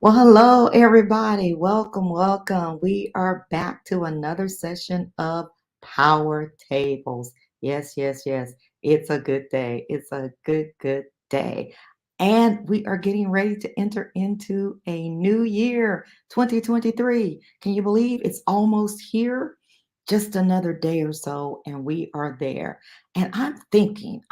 Well, hello, everybody. Welcome, welcome. We are back to another session of Power Tables. Yes, yes, yes. It's a good day. It's a good day. And we are getting ready to enter into a new year, 2023. Can you believe it's almost here? Just another day or so, and we are there. And I'm thinking,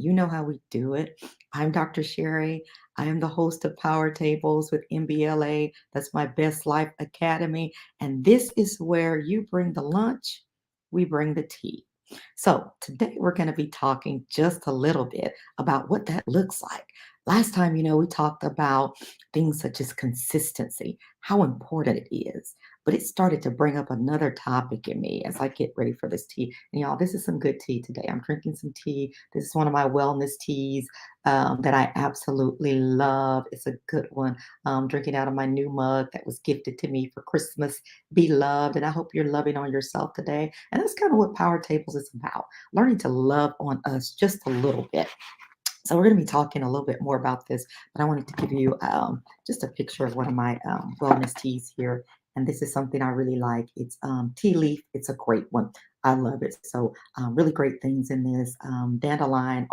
you know how we do it. I'm Dr. Sheri. I am the host of Power Tables with MBLA. That's my Best Life Academy. And this is where you bring the lunch, we bring the tea. So today we're going to be talking just a little bit about what that looks like. Last time, we talked about things such as consistency, how important it is. But it started to bring up another topic in me as I get ready for this tea. And y'all, this is some good tea today. I'm drinking some tea. This is one of my wellness teas that I absolutely love. It's a good one. Drinking out of my new mug that was gifted to me for Christmas. Be loved. And I hope you're loving on yourself today. And that's kind of what Power Tables is about, learning to love on us just a little bit. So we're going to be talking a little bit more about this, but I wanted to give you just a picture of one of my wellness teas here. And this is something I really like. It's tea leaf. It's a great one. I love it. So really great things in this. Dandelion,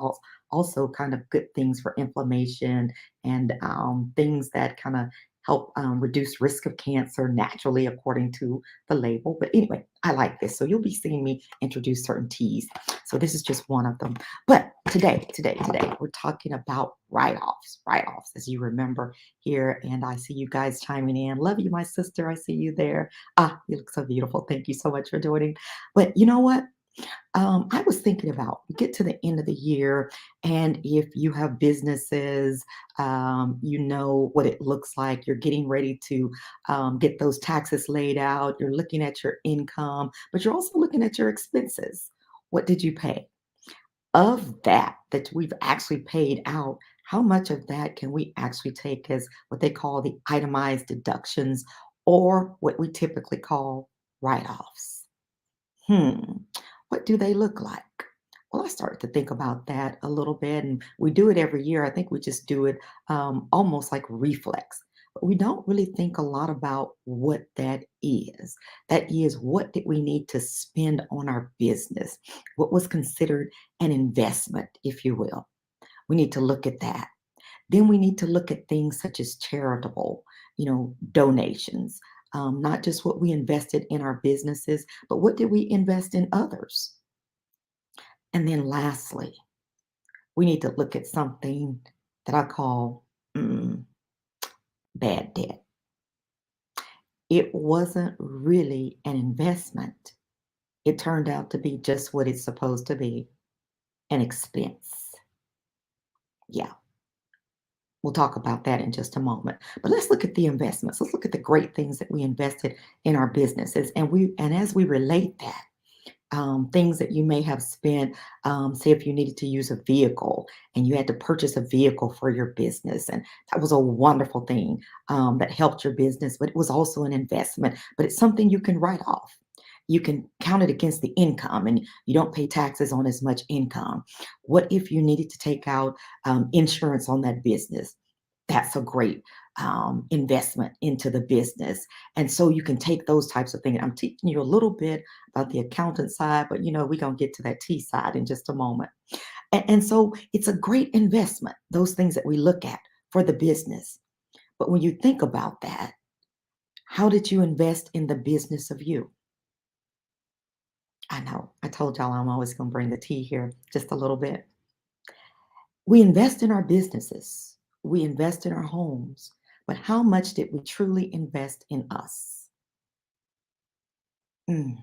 also kind of good things for inflammation and things that kind of help reduce risk of cancer naturally according to the label. But anyway, I like this. So you'll be seeing me introduce certain teas. So this is just one of them. But today, we're talking about write-offs, as you remember here. And I see you guys chiming in. Love you, my sister. I see you there. You look so beautiful. Thank you so much for joining. But you know what? I was thinking about we get to the end of the year, and if you have businesses, you know what it looks like. You're getting ready to get those taxes laid out. You're looking at your income, but you're also looking at your expenses. What did you pay? Of that we've actually paid out, how much of that can we actually take as what they call the itemized deductions or what we typically call write-offs? Hmm, what do they look like? Well, I started to think about that a little bit, and we do it every year. I think we just do it almost like reflex. But we don't really think a lot about what that is. That is, what did we need to spend on our business? What was considered an investment, if you will? We need to look at that. Then we need to look at things such as charitable, donations, not just what we invested in our businesses, but what did we invest in others? And then lastly, we need to look at something that I call bad debt. It wasn't really an investment. It turned out to be just what it's supposed to be, an expense. Yeah. We'll talk about that in just a moment. But let's look at the investments. Let's look at the great things that we invested in our businesses. And as we relate that, things that you may have spent, say if you needed to use a vehicle and you had to purchase a vehicle for your business, and that was a wonderful thing that helped your business, but it was also an investment, but it's something you can write off. You can count it against the income and you don't pay taxes on as much income. What if you needed to take out insurance on that business? That's a great investment into the business. And so you can take those types of things. I'm teaching you a little bit about the accountant side, but we're going to get to that T side in just a moment. And so it's a great investment, those things that we look at for the business. But when you think about that, how did you invest in the business of you? I know, I told y'all I'm always going to bring the tea here just a little bit. We invest in our businesses, we invest in our homes, but how much did we truly invest in us? Mm.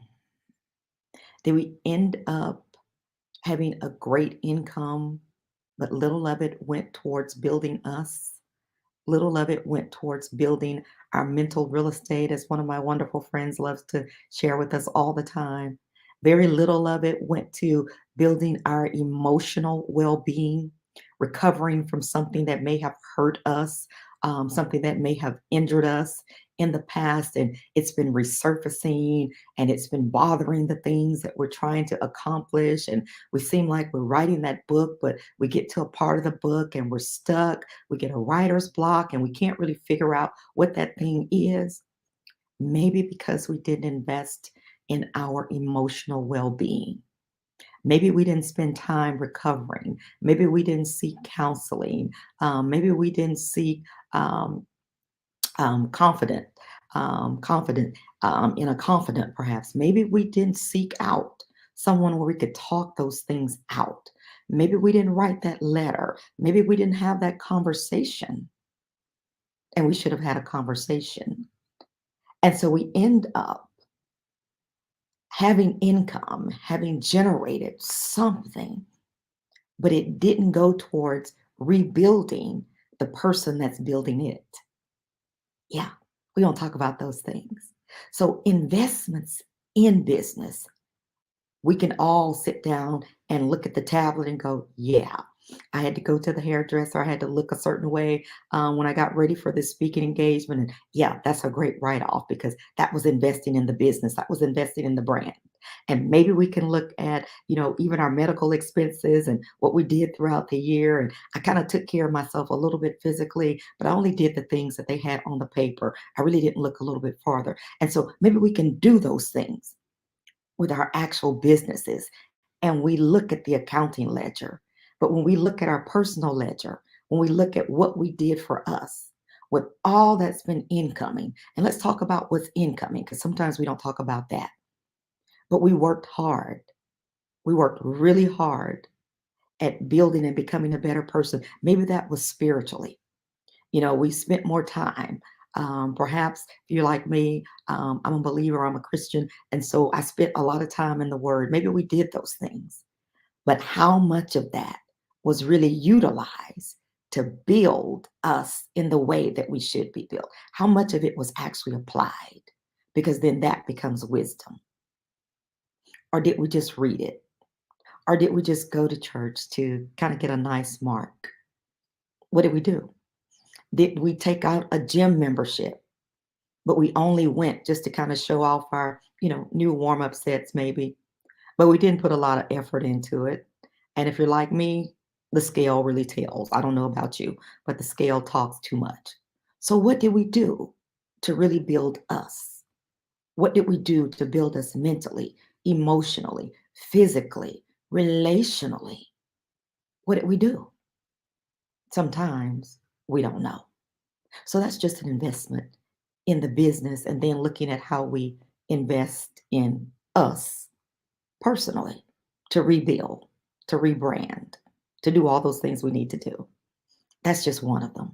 Did we end up having a great income, but little of it went towards building us? Little of it went towards building our mental real estate, as one of my wonderful friends loves to share with us all the time. Very little of it went to building our emotional well being, recovering from something that may have hurt us, something that may have injured us in the past and it's been resurfacing and it's been bothering the things that we're trying to accomplish. And we seem like we're writing that book, but we get to a part of the book and we're stuck. We get a writer's block and we can't really figure out what that thing is. Maybe because we didn't invest in our emotional well being. Maybe we didn't spend time recovering. Maybe we didn't seek counseling. Maybe we didn't seek um, confident, confident in a confident perhaps. Maybe we didn't seek out someone where we could talk those things out. Maybe we didn't write that letter. Maybe we didn't have that conversation, and we should have had a conversation. And so we end up having income, having generated something, but it didn't go towards rebuilding the person that's building it. Yeah, we don't talk about those things. So, investments in business, we can all sit down and look at the tablet and go, yeah, I had to go to the hairdresser. I had to look a certain way when I got ready for this speaking engagement. And yeah, that's a great write off because that was investing in the business, that was investing in the brand. And maybe we can look at, even our medical expenses and what we did throughout the year. And I kind of took care of myself a little bit physically, but I only did the things that they had on the paper. I really didn't look a little bit farther. And so maybe we can do those things with our actual businesses and we look at the accounting ledger. But when we look at our personal ledger, when we look at what we did for us, with all that's been incoming, and let's talk about what's incoming, because sometimes we don't talk about that. But we worked hard. We worked really hard at building and becoming a better person. Maybe that was spiritually. We spent more time. Perhaps if you're like me, I'm a believer, I'm a Christian. And so I spent a lot of time in the Word. Maybe we did those things. But how much of that was really utilized to build us in the way that we should be built? How much of it was actually applied? Because then that becomes wisdom. Or did we just read it? Or did we just go to church to kind of get a nice mark? What did we do? Did we take out a gym membership, but we only went just to kind of show off our, new warm-up sets maybe, but we didn't put a lot of effort into it. And if you're like me, the scale really tells. I don't know about you, but the scale talks too much. So what did we do to really build us? What did we do to build us mentally, emotionally, physically, relationally? What did we do? Sometimes we don't know. So that's just an investment in the business and then looking at how we invest in us personally to rebuild, to rebrand, to do all those things we need to do. That's just one of them.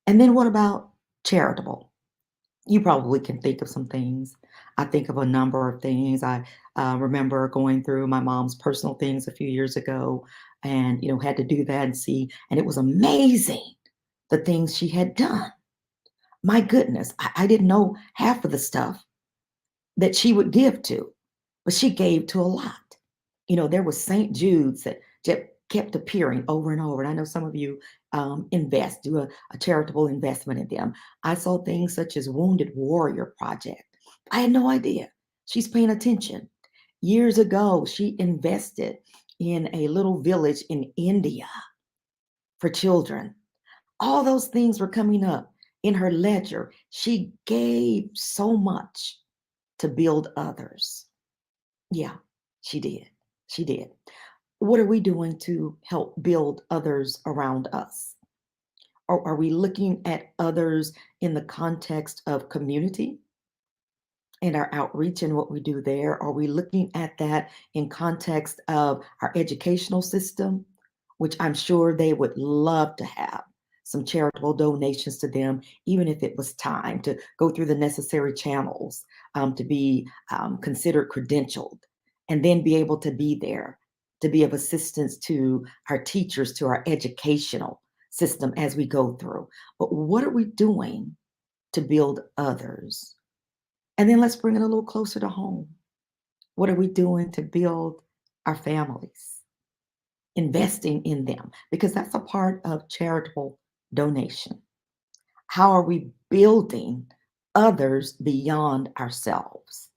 And then what about charitable? You probably can think of some things. I think of a number of things. I remember going through my mom's personal things a few years ago and, had to do that and see. And it was amazing the things she had done. My goodness, I didn't know half of the stuff that she would give to, but she gave to a lot. There was St. Jude's that just kept appearing over and over. And I know some of you do a charitable investment in them. I saw things such as Wounded Warrior Project. I had no idea. She's paying attention. Years ago, she invested in a little village in India for children. All those things were coming up in her ledger. She gave so much to build others. Yeah, she did. She did. What are we doing to help build others around us? Or are we looking at others in the context of community and our outreach and what we do there? Are we looking at that in context of our educational system, which I'm sure they would love to have some charitable donations to them, even if it was time to go through the necessary channels to be considered credentialed and then be able to be there to be of assistance to our teachers, to our educational system as we go through. But what are we doing to build others? And then let's bring it a little closer to home. What are we doing to build our families? Investing in them, because that's a part of charitable donation. How are we building others beyond ourselves.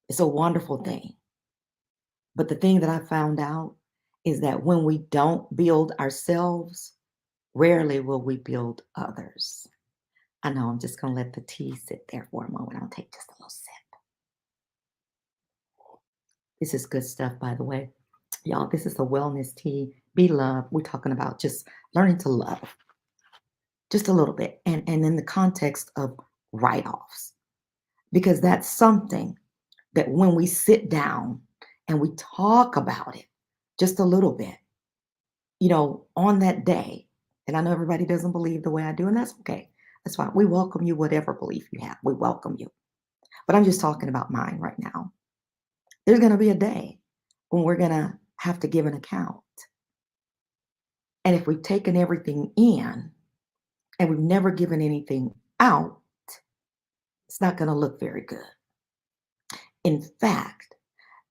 It's a wonderful thing. But the thing that I found out is that when we don't build ourselves, rarely will we build others. I know I'm just going to let the tea sit there for a moment. I'll take just a little sip. This is good stuff, by the way. Y'all, this is a wellness tea. Be love. We're talking about just learning to love just a little bit. And in the context of write-offs, because that's something that when we sit down and we talk about it just a little bit, on that day, and I know everybody doesn't believe the way I do, and that's okay. That's fine. We welcome you, whatever belief you have. We welcome you. But I'm just talking about mine right now. There's going to be a day when we're going to have to give an account. And if we've taken everything in and we've never given anything out, it's not going to look very good. In fact,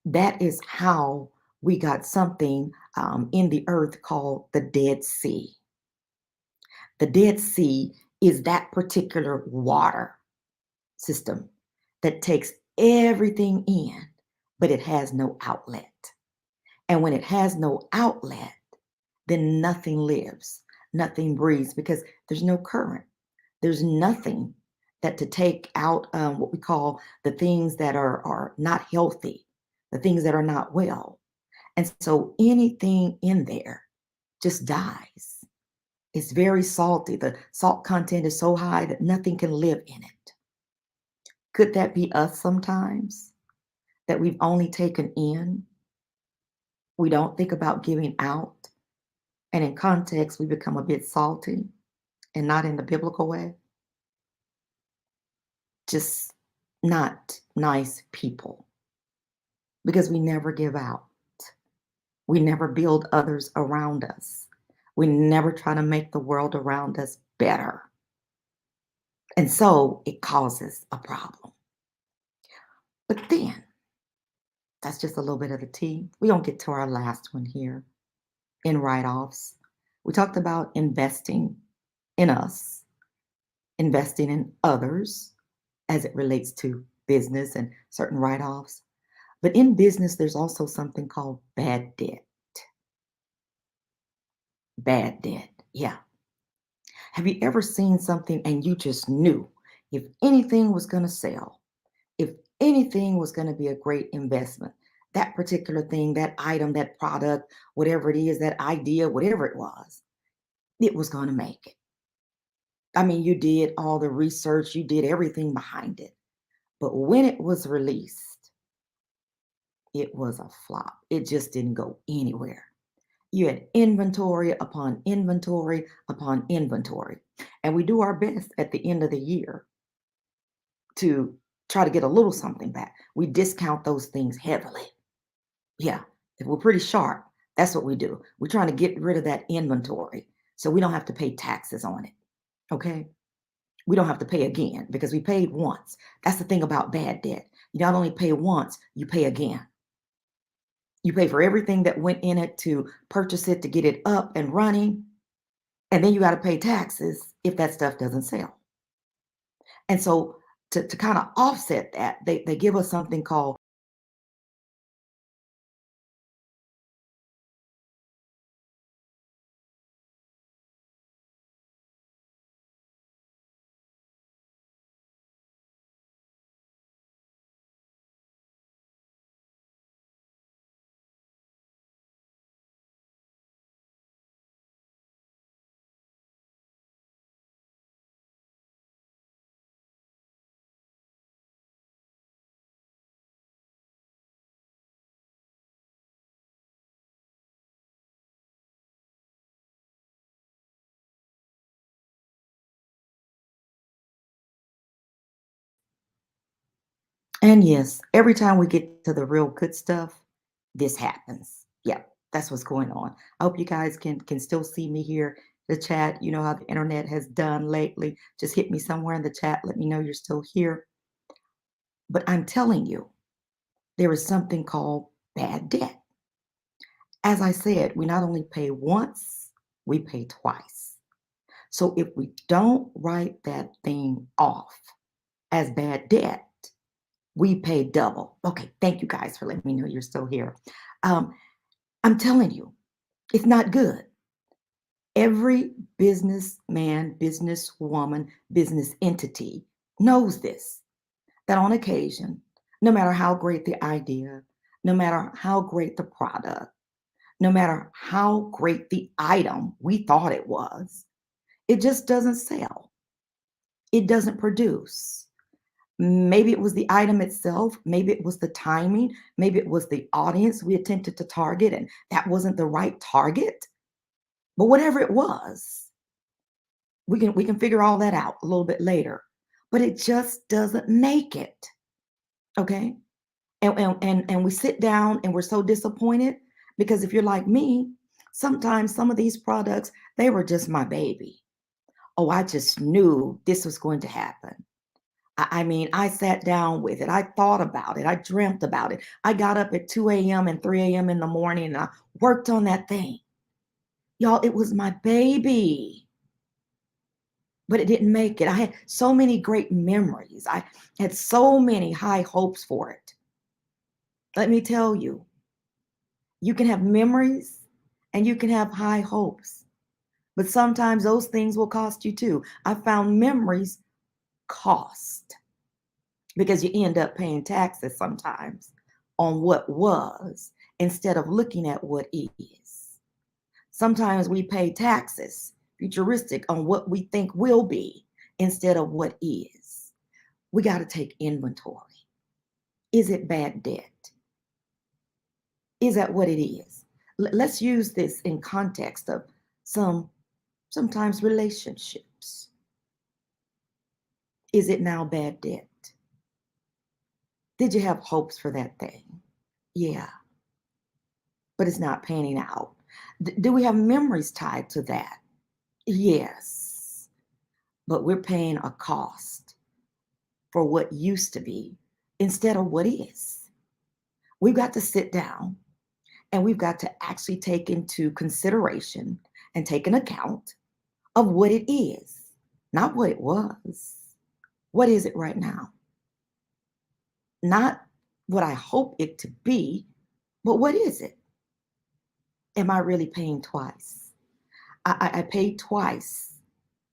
that is how we got something in the earth called the Dead Sea. The Dead Sea is that particular water system that takes everything in, but it has no outlet. And when it has no outlet, then nothing lives, nothing breathes, because there's no current. There's nothing that to take out what we call the things that are not healthy, the things that are not well. And so anything in there just dies. It's very salty. The salt content is so high that nothing can live in it. Could that be us sometimes? That we've only taken in? We don't think about giving out. And in context, we become a bit salty and not in the biblical way. Just not nice people because we never give out. We never build others around us. We never try to make the world around us better. And so it causes a problem. But then, that's just a little bit of the tea. We don't get to our last one here in write-offs. We talked about investing in us, investing in others as it relates to business and certain write-offs. But in business, there's also something called bad debt. Bad debt, yeah. Have you ever seen something and you just knew if anything was going to sell, if anything was going to be a great investment, that particular thing, that item, that product, whatever it is, that idea, whatever it was going to make it? I mean, you did all the research, you did everything behind it. But when it was released, it was a flop. It just didn't go anywhere. You had inventory upon inventory upon inventory. And we do our best at the end of the year to try to get a little something back. We discount those things heavily. Yeah, if we're pretty sharp, that's what we do. We're trying to get rid of that inventory so we don't have to pay taxes on it. Okay? We don't have to pay again because we paid once. That's the thing about bad debt. You not only pay once, you pay again. You pay for everything that went in it to purchase it, to get it up and running. And then you got to pay taxes if that stuff doesn't sell. And so to kind of offset that, they give us something called and yes, every time we get to the real good stuff, this happens. Yeah, that's what's going on. I hope you guys can still see me here. The chat, you know how the internet has done lately. Just hit me somewhere in the chat. Let me know you're still here. But I'm telling you, there is something called bad debt. As I said, we not only pay once, we pay twice. So if we don't write that thing off as bad debt, we pay double. Okay, thank you guys for letting me know you're still here. I'm telling you, it's not good. Every businessman, businesswoman, business entity knows this, that on occasion, no matter how great the idea, no matter how great the product, no matter how great the item we thought it was, it just doesn't sell. It doesn't produce. Maybe it was the item itself, maybe it was the timing, maybe it was the audience we attempted to target and that wasn't the right target. But whatever it was, we can figure all that out a little bit later. But it just doesn't make it. Okay? And we sit down and we're so disappointed because if you're like me, sometimes some of these products, they were just my baby. Oh, I just knew this was going to happen. I mean, I sat down with it. I thought about it. I dreamt about it. I got up at 2 a.m. and 3 a.m. in the morning and I worked on that thing. Y'all, it was my baby, but it didn't make it. I had so many great memories. I had so many high hopes for it. Let me tell you, you can have memories and you can have high hopes, but sometimes those things will cost you too. I found memories cost because you end up paying taxes sometimes on what was instead of looking at what is. Sometimes we pay taxes, futuristic, on what we think will be instead of what is. We got to take inventory. Is it bad debt? Is that what it is? Let's use this in context of sometimes relationships. Is it now bad debt? Did you have hopes for that thing? Yeah, but it's not panning out. Do we have memories tied to that? Yes, but we're paying a cost for what used to be instead of what is. We've got to sit down and we've got to actually take into consideration and take an account of what it is, not what it was. What is it right now? Not what I hope it to be, but what is it? Am I really paying twice? I paid twice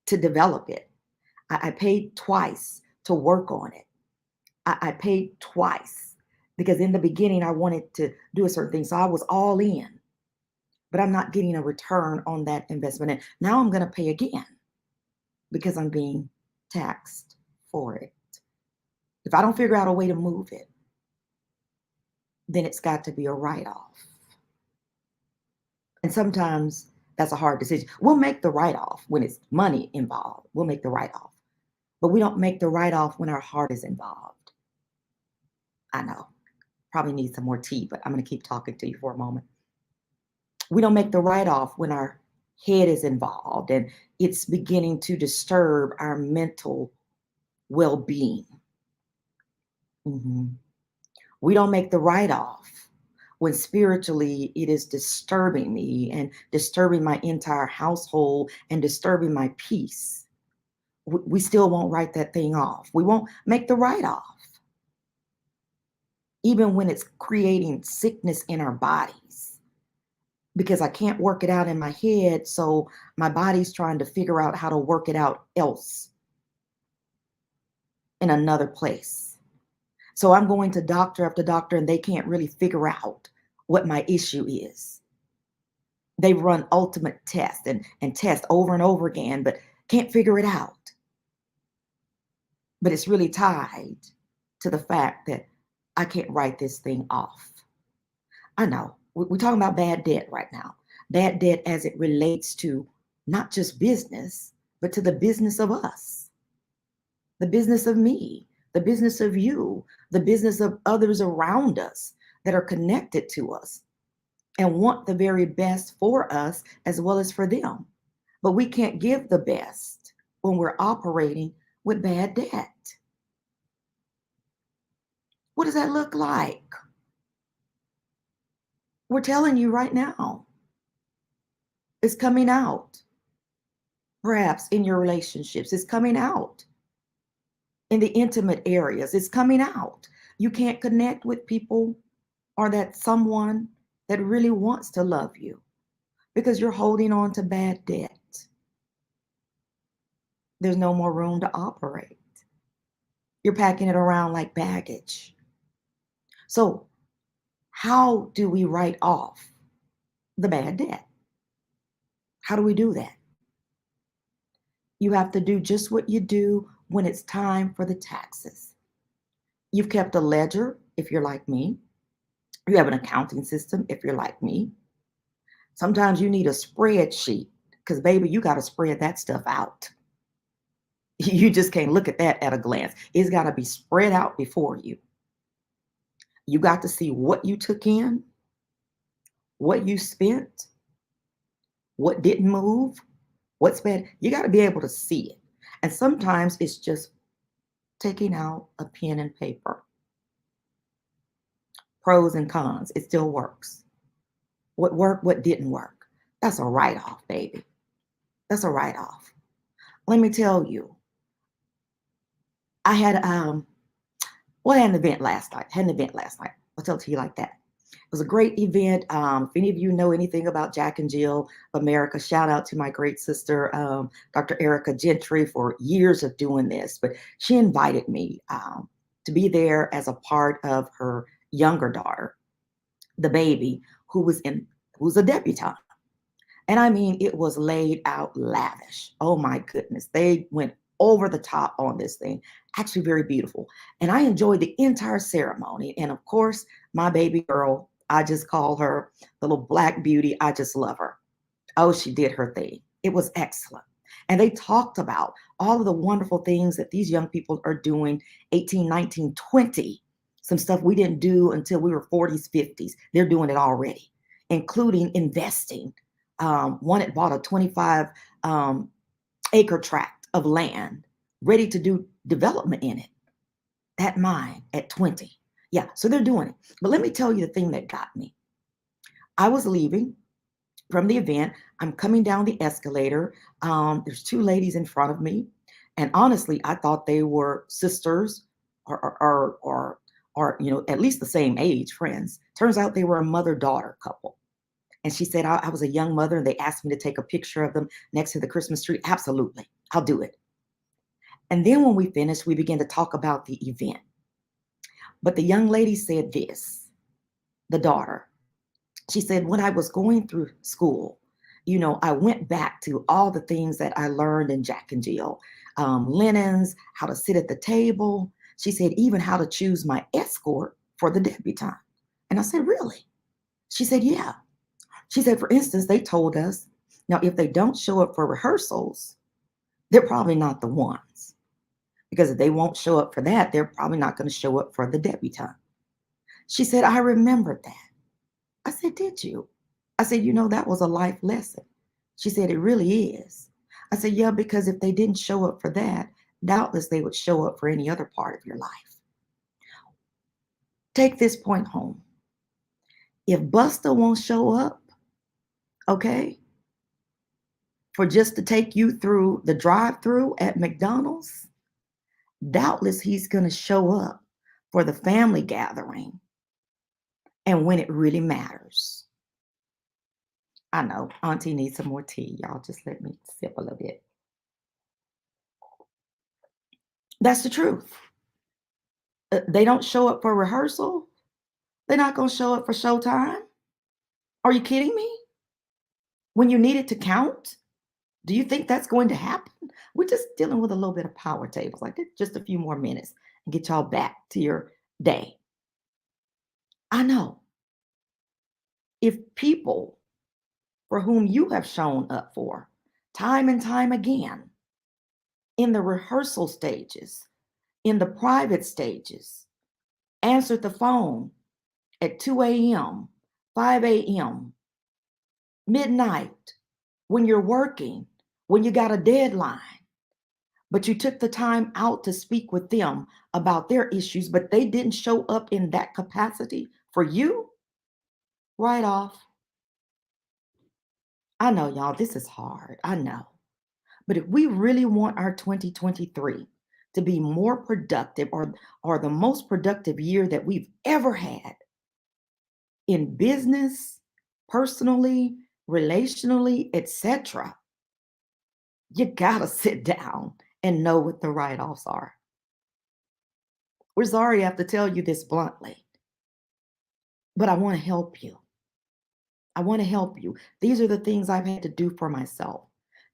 to develop it. I paid twice to work on it. I paid twice because in the beginning I wanted to do a certain thing. So I was all in, but I'm not getting a return on that investment. And now I'm going to pay again because I'm being taxed for it. If I don't figure out a way to move it, then it's got to be a write-off. And sometimes that's a hard decision. We'll make the write-off when it's money involved. We'll make the write-off. But we don't make the write-off when our heart is involved. I know. Probably need some more tea, but I'm going to keep talking to you for a moment. We don't make the write-off when our head is involved and it's beginning to disturb our mental well-being. We don't make the write-off when spiritually it is disturbing me and disturbing my entire household and disturbing my peace. We still won't write that thing off. We won't make the write-off. Even when it's creating sickness in our bodies, because I can't work it out in my head, so my body's trying to figure out how to work it out else in another place. So I'm going to doctor after doctor and they can't really figure out what my issue is. They run ultimate tests and test over and over again, but can't figure it out. But it's really tied to the fact that I can't write this thing off. I know we're talking about bad debt right now. Bad debt as it relates to not just business, but to the business of us, the business of me, the business of you, the business of others around us that are connected to us and want the very best for us as well as for them. But we can't give the best when we're operating with bad debt. What does that look like? We're telling you right now. It's coming out. Perhaps in your relationships, it's coming out. in the intimate areas. It's coming out. You can't connect with people or that someone that really wants to love you because you're holding on to bad debt. There's no more room to operate. You're packing it around like baggage. So, how do we write off the bad debt? How do we do that? You have to do just what you do when it's time for the taxes. You've kept a ledger if you're like me. You have an accounting system if you're like me. Sometimes you need a spreadsheet because, baby, you got to spread that stuff out. You just can't look at that at a glance. It's got to be spread out before you. You got to see what you took in, what you spent, what didn't move, what spent. You got to be able to see it. And sometimes it's just taking out a pen and paper. Pros and cons, it still works. What worked, what didn't work. That's a write-off, baby. That's a write-off. Let me tell you, I had I had an event last night. I'll tell it to you like that. It was a great event. If any of you know anything about Jack and Jill America, shout out to my great sister, Dr. Erica Gentry, for years of doing this. But she invited me to be there as a part of her younger daughter, the baby, who's a debutante. And I mean, it was laid out lavish. Oh my goodness. They went over the top on this thing. Actually, very beautiful. And I enjoyed the entire ceremony. And of course, my baby girl, I just call her the little black beauty. I just love her. Oh, she did her thing. It was excellent. And they talked about all of the wonderful things that these young people are doing, 18, 19, 20. Some stuff we didn't do until we were 40s, 50s. They're doing it already, including investing. One had bought a 25 acre tract of land, ready to do development in it. That mine at 20. Yeah, so they're doing it. But let me tell you the thing that got me. I was leaving from the event. I'm coming down the escalator. There's two ladies in front of me. And honestly, I thought they were sisters or at least the same age, friends. Turns out they were a mother-daughter couple. And she said, I was a young mother and they asked me to take a picture of them next to the Christmas tree. Absolutely. I'll do it. And then when we finished, we began to talk about the event. But the young lady said this, the daughter. She said, when I was going through school, I went back to all the things that I learned in Jack and Jill, linens, how to sit at the table. She said, even how to choose my escort for the debutante. And I said, really? She said, yeah. She said, for instance, they told us, now, if they don't show up for rehearsals, they're probably not the ones. Because if they won't show up for that, they're probably not going to show up for the debutante. She said, I remembered that. I said, did you? I said, that was a life lesson. She said, it really is. I said, yeah, because if they didn't show up for that, doubtless they would show up for any other part of your life. Take this point home. If Buster won't show up, okay, for just to take you through the drive-through at McDonald's, doubtless he's going to show up for the family gathering and when it really matters. I know, Auntie needs some more tea. Y'all just let me sip a little bit. That's the truth. They don't show up for rehearsal. They're not going to show up for showtime. Are you kidding me? When you need it to count, do you think that's going to happen? We're just dealing with a little bit of power tables, like just a few more minutes and get y'all back to your day. I know. If people for whom you have shown up for time and time again in the rehearsal stages, in the private stages, answered the phone at 2 a.m., 5 a.m., midnight, when you're working, when you got a deadline, but you took the time out to speak with them about their issues, but they didn't show up in that capacity for you, write off. I know, y'all, this is hard. I know. But if we really want our 2023 to be more productive or the most productive year that we've ever had in business, personally, relationally, etc., you gotta sit down and know what the write-offs are. We're sorry I have to tell you this bluntly, but I want to help you. I want to help you. These are the things I've had to do for myself.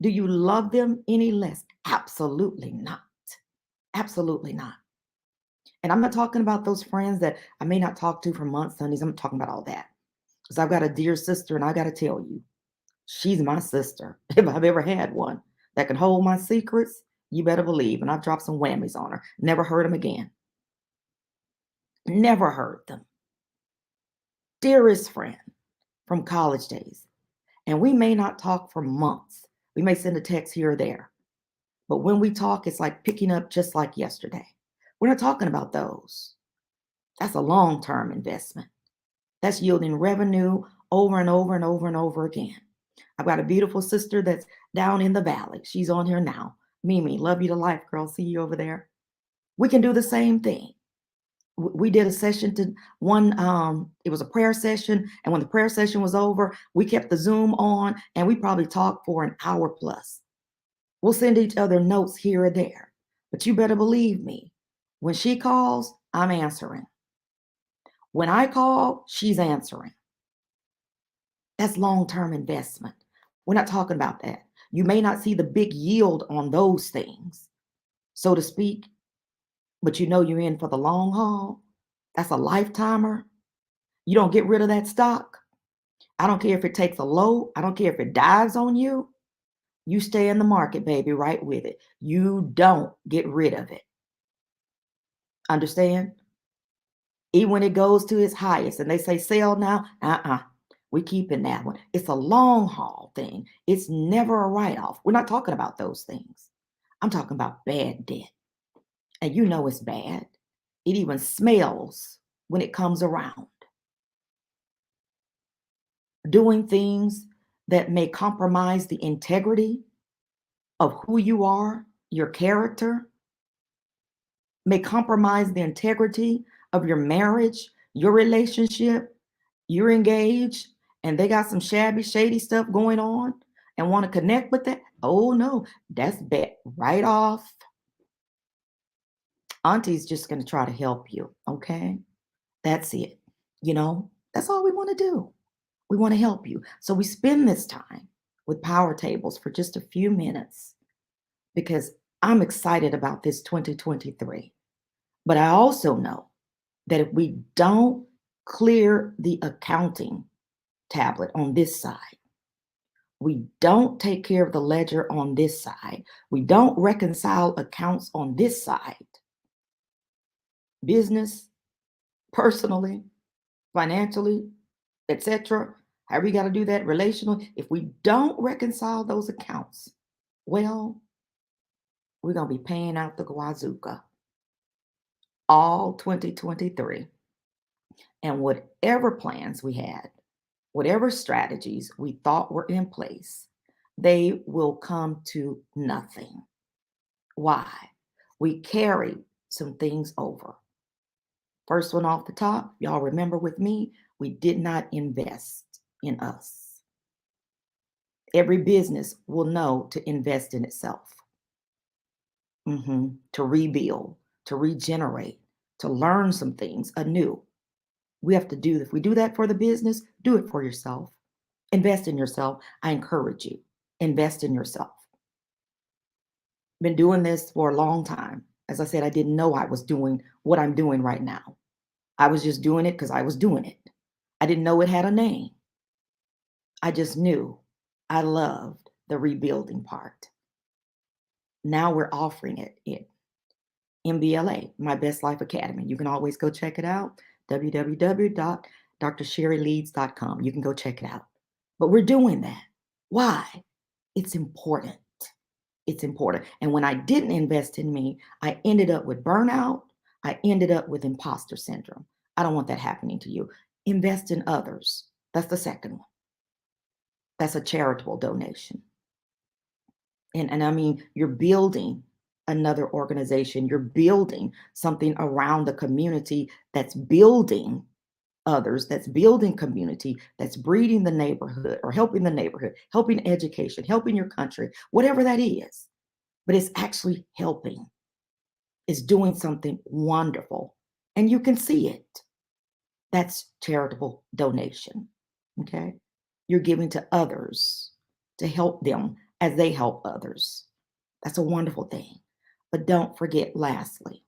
Do you love them any less? Absolutely not. Absolutely not. And I'm not talking about those friends that I may not talk to for months, honeys. I'm talking about all that. Because I've got a dear sister, and I got to tell you, she's my sister. If I've ever had one that can hold my secrets, you better believe. And I've dropped some whammies on her. Never heard them again. Never heard them. Dearest friend from college days. And we may not talk for months. We may send a text here or there. But when we talk, it's like picking up just like yesterday. We're not talking about those. That's a long-term investment. That's yielding revenue over and over and over and over again. I've got a beautiful sister that's down in the valley. She's on here now. Mimi, love you to life, girl. See you over there. We can do the same thing. We did a session to one, it was a prayer session. And when the prayer session was over, we kept the Zoom on and we probably talked for an hour plus. We'll send each other notes here or there. But you better believe me, when she calls, I'm answering. When I call, she's answering. That's long-term investment. We're not talking about that. You may not see the big yield on those things, so to speak, but you know you're in for the long haul. That's a lifetimer. You don't get rid of that stock. I don't care if it takes a low. I don't care if it dives on you. You stay in the market, baby, right with it. You don't get rid of it. Understand? Even when it goes to its highest and they say sell now, we keeping that one. It's a long haul thing. It's never a write-off. We're not talking about those things. I'm talking about bad debt. And you know it's bad. It even smells when it comes around. Doing things that may compromise the integrity of who you are, your character, may compromise the integrity of your marriage, your relationship. You're engaged and they got some shabby, shady stuff going on and want to connect with that. Oh no, that's bad. Right off. Auntie's just going to try to help you. Okay. That's it. You know, that's all we want to do. We want to help you. So we spend this time with power tables for just a few minutes because I'm excited about this 2023. But I also know that if we don't clear the accounting tablet on this side, we don't take care of the ledger on this side, we don't reconcile accounts on this side, business, personally, financially, etc., however you got to do that, relational, if we don't reconcile those accounts, well, we're going to be paying out the Guazuka all 2023. And whatever plans we had, whatever strategies we thought were in place, they will come to nothing. Why? We carry some things over. First one off the top, y'all remember with me, we did not invest in us. Every business will know to invest in itself, to rebuild, to regenerate, to learn some things anew. We have to do, if we do that for the business, do it for yourself. Invest in yourself. I encourage you. Invest in yourself. Been doing this for a long time. As I said, I didn't know I was doing what I'm doing right now. I was just doing it because I was doing it. I didn't know it had a name. I just knew I loved the rebuilding part. Now we're offering it in MBLA, My Best Life Academy. You can always go check it out. www.drsheryleads.com. You can go check it out. But we're doing that. Why? It's important. It's important. And when I didn't invest in me, I ended up with burnout. I ended up with imposter syndrome. I don't want that happening to you. Invest in others. That's the second one. That's a charitable donation. And I mean, you're building another organization. You're building something around the community that's building others, that's building community, that's breeding the neighborhood or helping the neighborhood, helping education, helping your country, whatever that is. But it's actually helping. It's doing something wonderful. And you can see it. That's charitable donation. Okay. You're giving to others to help them as they help others. That's a wonderful thing. But don't forget, lastly,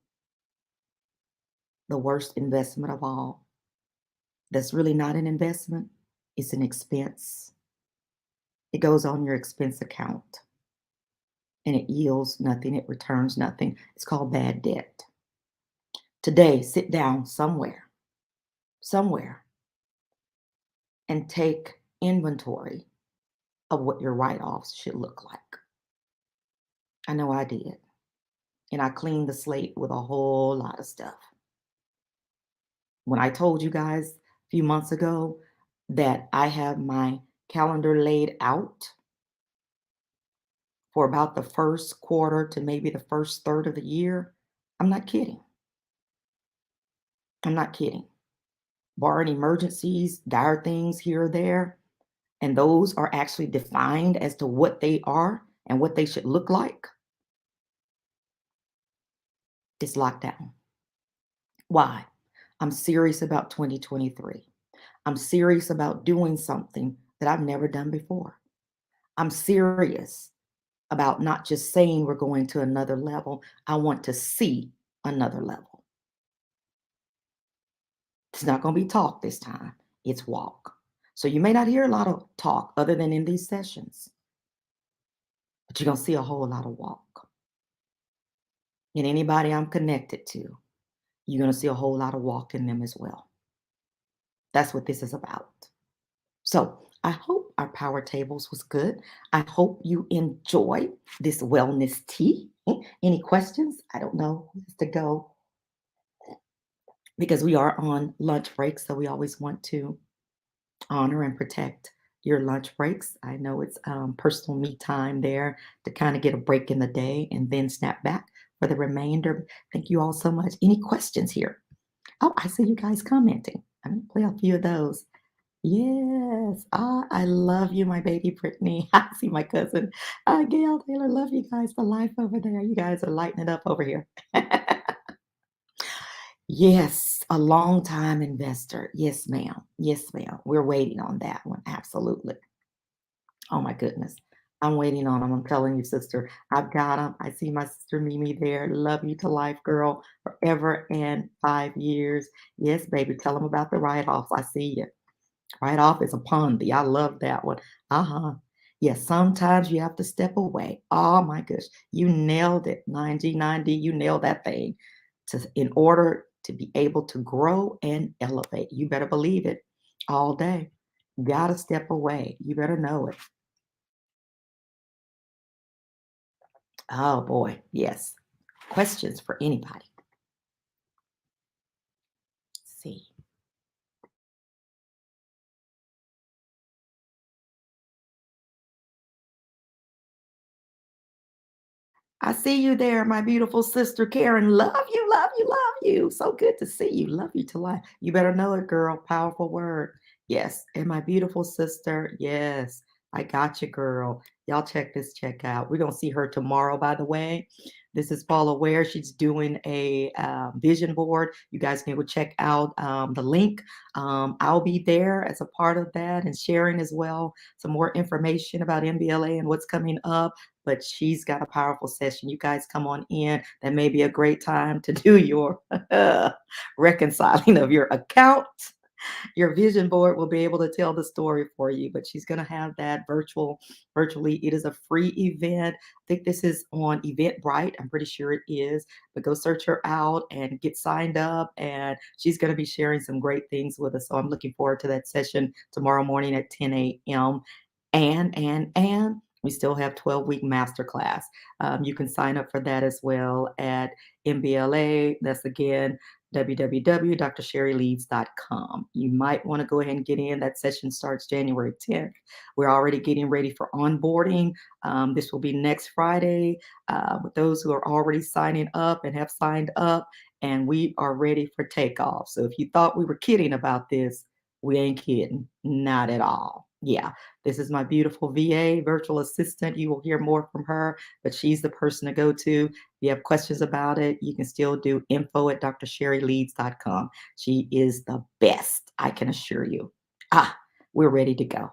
the worst investment of all. That's really not an investment, it's an expense. It goes on your expense account and it yields nothing, it returns nothing. It's called bad debt. Today, sit down somewhere, and take inventory of what your write offs should look like. I know I did. And I cleaned the slate with a whole lot of stuff. When I told you guys a few months ago that I have my calendar laid out for about the first quarter to maybe the first third of the year, I'm not kidding. I'm not kidding. Barring emergencies, dire things here or there, and those are actually defined as to what they are and what they should look like, it's locked down. Why? I'm serious about 2023. I'm serious about doing something that I've never done before. I'm serious about not just saying we're going to another level. I want to see another level. It's not going to be talk this time, it's walk. So you may not hear a lot of talk other than in these sessions, but you're going to see a whole lot of walk. And anybody I'm connected to, you're going to see a whole lot of walk in them as well. That's what this is about. So I hope our power tables was good. I hope you enjoy this wellness tea. Any questions? I don't know who's to go because we are on lunch break. So we always want to honor and protect your lunch breaks. I know it's personal me time there to kind of get a break in the day and then snap back for the remainder. Thank you all so much. Any questions here? Oh, I see you guys commenting. I'm going to play a few of those. Yes. I love you, my baby Brittany. I see my cousin, Gail Taylor. Love you guys. The life over there. You guys are lighting it up over here. Yes, a long time investor. Yes, ma'am. Yes, ma'am. We're waiting on that one. Absolutely. Oh my goodness. I'm waiting on them. I'm telling you, sister. I've got them. I see my sister Mimi there. Love you to life, girl. Forever and 5 years. Yes, baby. Tell them about the write-offs. I see you. Write-off is a Ponzi. I love that one. Uh-huh. Yes, sometimes you have to step away. Oh my gosh. You nailed it. 9G9D, you nailed that thing. In order to be able to grow and elevate. You better believe it all day. Gotta step away. You better know it. Oh boy. Yes. Questions for anybody? Let's see. I see you there, my beautiful sister Karen. Love you, love you, love you. So good to see you. Love you to life. You better know it, girl. Powerful word. Yes. And my beautiful sister. Yes. I got you, girl. Y'all check this check out. We're going to see her tomorrow, by the way. This is Paula Ware. She's doing a vision board. You guys can go check out the link. I'll be there as a part of that and sharing as well some more information about MBLA and what's coming up, but she's got a powerful session. You guys come on in. That may be a great time to do your reconciling of your account. Your vision board will be able to tell the story for you, but she's going to have that virtually. It is a free event. I think this is on Eventbrite. I'm pretty sure it is, but go search her out and get signed up. And she's going to be sharing some great things with us. So I'm looking forward to that session tomorrow morning at 10 a.m. And we still have 12-week masterclass. You can sign up for that as well at MBLA. That's again www.drsheryleads.com. You might want to go ahead and get in. That session starts January 10th. We're already getting ready for onboarding. This will be next Friday with those who are already signing up and have signed up, and we are ready for takeoff. So if you thought we were kidding about this, we ain't kidding. Not at all. Yeah, this is my beautiful VA, virtual assistant. You will hear more from her, but she's the person to go to. If you have questions about it, you can still do info@drsheryleads.com. She is the best, I can assure you. We're ready to go.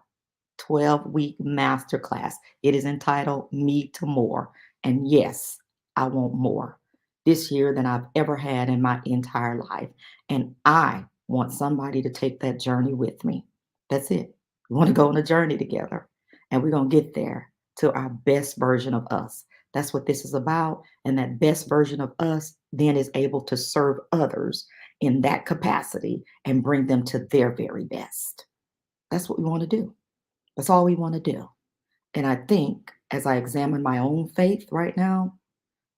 12-week masterclass. It is entitled Me to More. And yes, I want more this year than I've ever had in my entire life. And I want somebody to take that journey with me. That's it. We want to go on a journey together, and we're going to get there to our best version of us. That's what this is about. And that best version of us then is able to serve others in that capacity and bring them to their very best. That's what we want to do. That's all we want to do. And I think as I examine my own faith right now,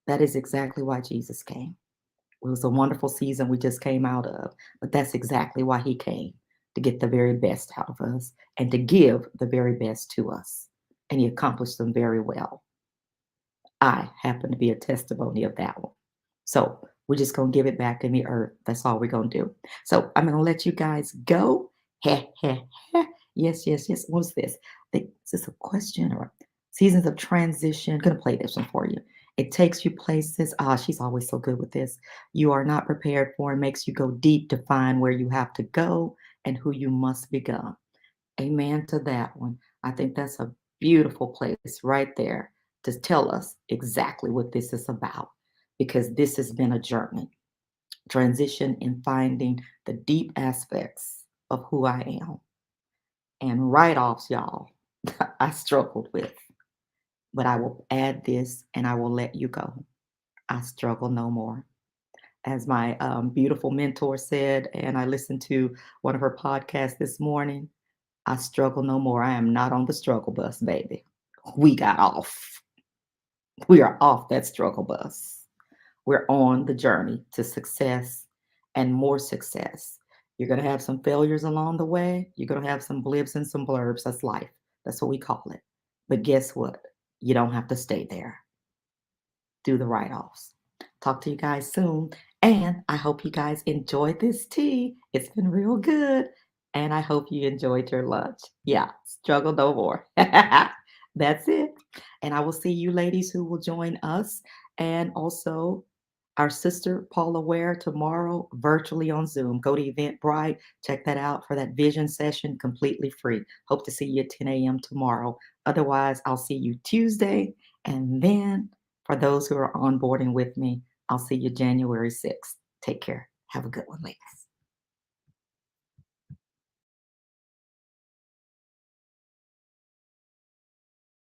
that is exactly why Jesus came. It was a wonderful season we just came out of, but that's exactly why he came, to get the very best out of us and to give the very best to us. And he accomplished them very well. I happen to be a testimony of that one. So we're just going to give it back in the earth. That's all we're going to do. So I'm going to let you guys go. Heh, heh, heh. Yes, yes, yes. What's this? Is this a question or seasons of transition? I'm going to play this one for you. It takes you places. She's always so good with this. You are not prepared for and makes you go deep to find where you have to go and who you must become. Amen to that one. I think that's a beautiful place right there to tell us exactly what this is about, because this has been a journey, transition in finding the deep aspects of who I am. And write-offs, y'all, I struggled with, but I will add this and I will let you go. I struggle no more. As my beautiful mentor said, and I listened to one of her podcasts this morning, I struggle no more. I am not on the struggle bus, baby. We got off. We are off that struggle bus. We're on the journey to success and more success. You're going to have some failures along the way. You're going to have some blips and some blurbs. That's life. That's what we call it. But guess what? You don't have to stay there. Do the write-offs. Talk to you guys soon. And I hope you guys enjoyed this tea. It's been real good. And I hope you enjoyed your lunch. Yeah, struggle no more. That's it. And I will see you ladies who will join us. And also our sister Paula Ware tomorrow virtually on Zoom. Go to Eventbrite. Check that out for that vision session completely free. Hope to see you at 10 a.m. tomorrow. Otherwise, I'll see you Tuesday. And then for those who are onboarding with me, I'll see you January 6th. Take care. Have a good one, ladies.